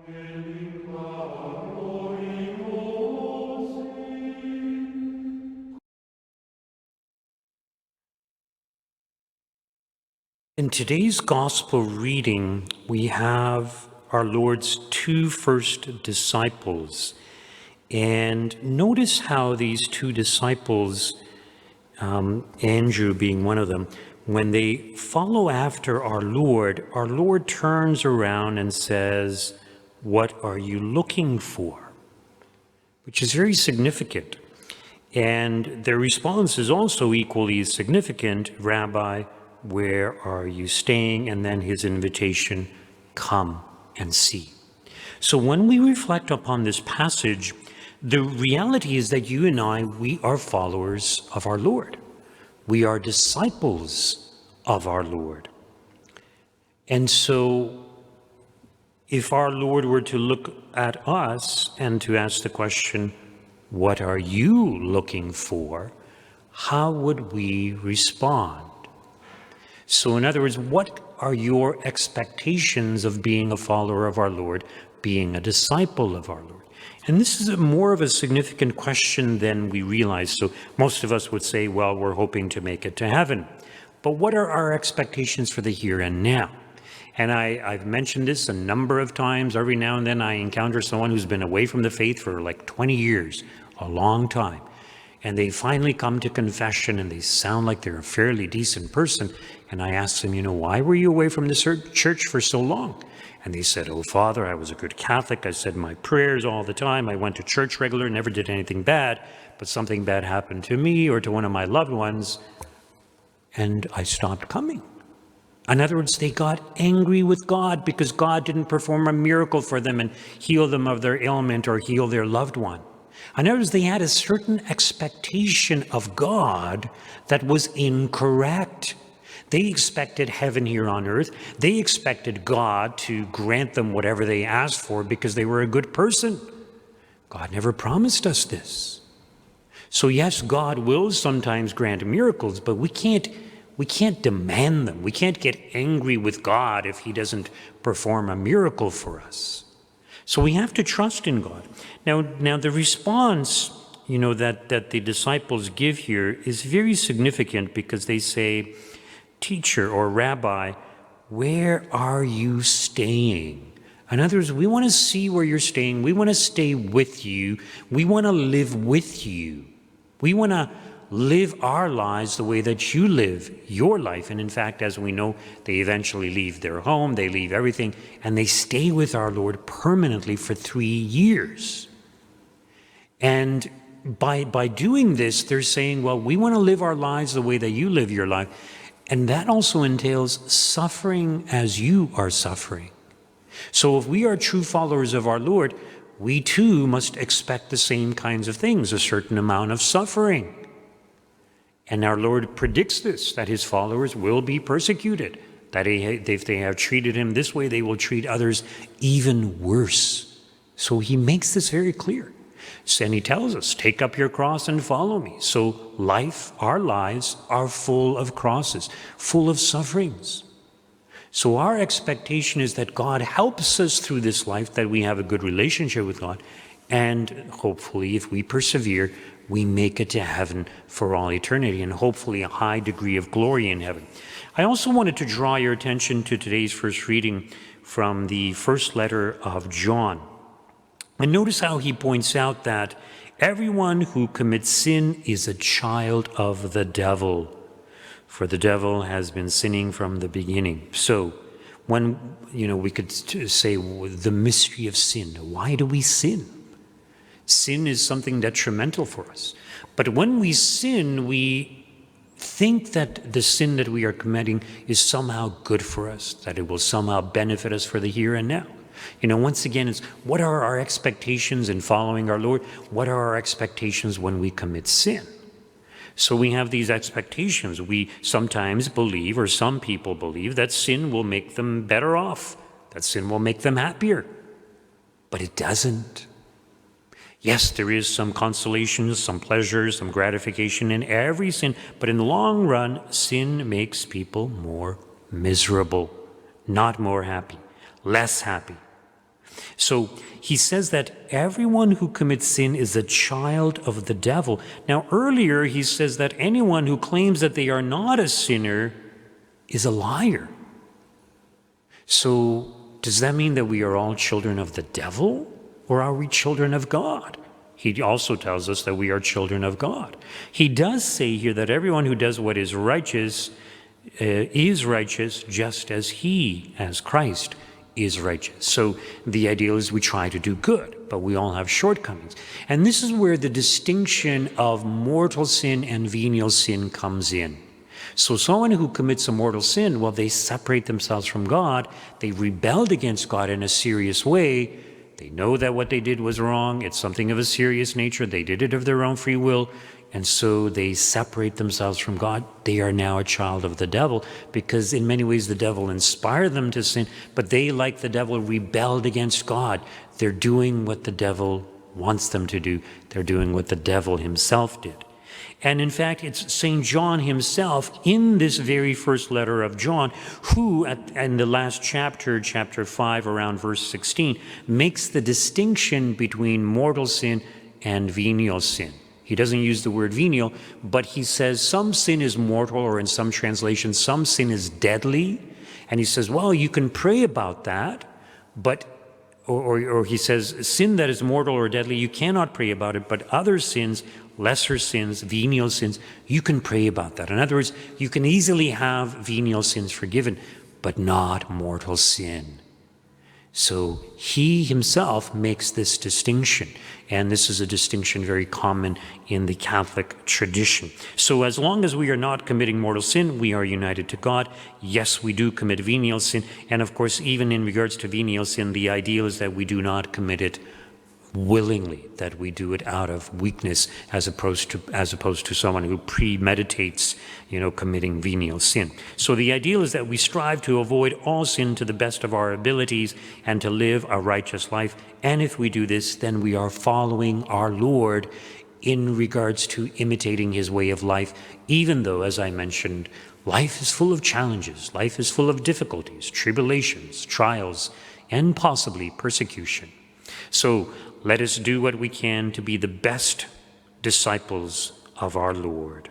In today's gospel reading, we have our Lord's two first disciples. And notice how these two disciples, Andrew being one of them, when they follow after our Lord turns around and says, "What are you looking for?" Which is very significant. And their response is also equally significant. "Rabbi, where are you staying?" And then his invitation, "Come and see." So when we reflect upon this passage, the reality is that you and I, we are followers of our Lord. We are disciples of our Lord. And so if our Lord were to look at us and to ask the question, "What are you looking for?" how would we respond? So in other words, what are your expectations of being a follower of our Lord, being a disciple of our Lord? And this is more of a significant question than we realize. So most of us would say, well, we're hoping to make it to heaven. But what are our expectations for the here and now? And I've mentioned this a number of times. Every now and then I encounter someone who's been away from the faith for like 20 years, a long time. And they finally come to confession and they sound like they're a fairly decent person. And I asked them, why were you away from the church for so long? And they said, "Oh, Father, I was a good Catholic. I said my prayers all the time. I went to church regular, never did anything bad. But something bad happened to me or to one of my loved ones, and I stopped coming." In other words, they got angry with God because God didn't perform a miracle for them and heal them of their ailment or heal their loved one. In other words, they had a certain expectation of God that was incorrect. They expected heaven here on earth. They expected God to grant them whatever they asked for because they were a good person. God never promised us this. So yes, God will sometimes grant miracles, but we can't demand them. We can't get angry with God if he doesn't perform a miracle for us. So we have to trust in God. Now the response, that the disciples give here is very significant because they say, "Teacher," or "Rabbi, where are you staying?" In other words, we want to see where you're staying. We want to stay with you. We want to live with you. We want to live our lives the way that you live your life. And in fact, as we know, they eventually leave their home, they leave everything, and they stay with our Lord permanently for 3 years. And by doing this, they're saying, well, we want to live our lives the way that you live your life. And that also entails suffering as you are suffering. So if we are true followers of our Lord, we too must expect the same kinds of things, a certain amount of suffering. And our Lord predicts this, that his followers will be persecuted, that if they have treated him this way, they will treat others even worse. So he makes this very clear. And he tells us, "Take up your cross and follow me." So our lives are full of crosses, full of sufferings. So our expectation is that God helps us through this life, that we have a good relationship with God, and hopefully, if we persevere, we make it to heaven for all eternity, and hopefully a high degree of glory in heaven. I also wanted to draw your attention to today's first reading from the first letter of John. And notice how he points out that everyone who commits sin is a child of the devil, for the devil has been sinning from the beginning. So when, we could say the mystery of sin. Why do we sin? Sin is something detrimental for us. But when we sin, we think that the sin that we are committing is somehow good for us, that it will somehow benefit us for the here and now. Once again, it's what are our expectations in following our Lord? What are our expectations when we commit sin? So we have these expectations. We sometimes believe, or some people believe, that sin will make them better off, that sin will make them happier. But it doesn't. Yes, there is some consolation, some pleasure, some gratification in every sin, but in the long run, sin makes people more miserable, not more happy, less happy. So he says that everyone who commits sin is a child of the devil. Now, earlier he says that anyone who claims that they are not a sinner is a liar. So does that mean that we are all children of the devil, or are we children of God? He also tells us that we are children of God. He does say here that everyone who does what is righteous just as he, as Christ, is righteous. So the ideal is we try to do good, but we all have shortcomings. And this is where the distinction of mortal sin and venial sin comes in. So someone who commits a mortal sin, well, they separate themselves from God. They rebelled against God in a serious way. They know that what they did was wrong. It's something of a serious nature. They did it of their own free will. And so they separate themselves from God. They are now a child of the devil, because in many ways the devil inspired them to sin, but they, like the devil, rebelled against God. They're doing what the devil wants them to do. They're doing what the devil himself did. And in fact, it's St. John himself, in this very first letter of John, who, in the last chapter, chapter 5, around verse 16, makes the distinction between mortal sin and venial sin. He doesn't use the word venial, but he says some sin is mortal, or in some translations, some sin is deadly. And he says, well, you can pray about that, but, or he says, sin that is mortal or deadly, you cannot pray about it, but other sins, lesser sins, venial sins, you can pray about that. In other words, you can easily have venial sins forgiven, but not mortal sin. So he himself makes this distinction, and this is a distinction very common in the Catholic tradition. So as long as we are not committing mortal sin, we are united to God. Yes, we do commit venial sin, and of course, even in regards to venial sin, the ideal is that we do not commit it willingly, that we do it out of weakness, as opposed to someone who premeditates, committing venial sin. So the ideal is that we strive to avoid all sin to the best of our abilities and to live a righteous life. And if we do this, then we are following our Lord in regards to imitating his way of life, even though, as I mentioned, life is full of challenges, life is full of difficulties, tribulations, trials, and possibly persecution. So let us do what we can to be the best disciples of our Lord.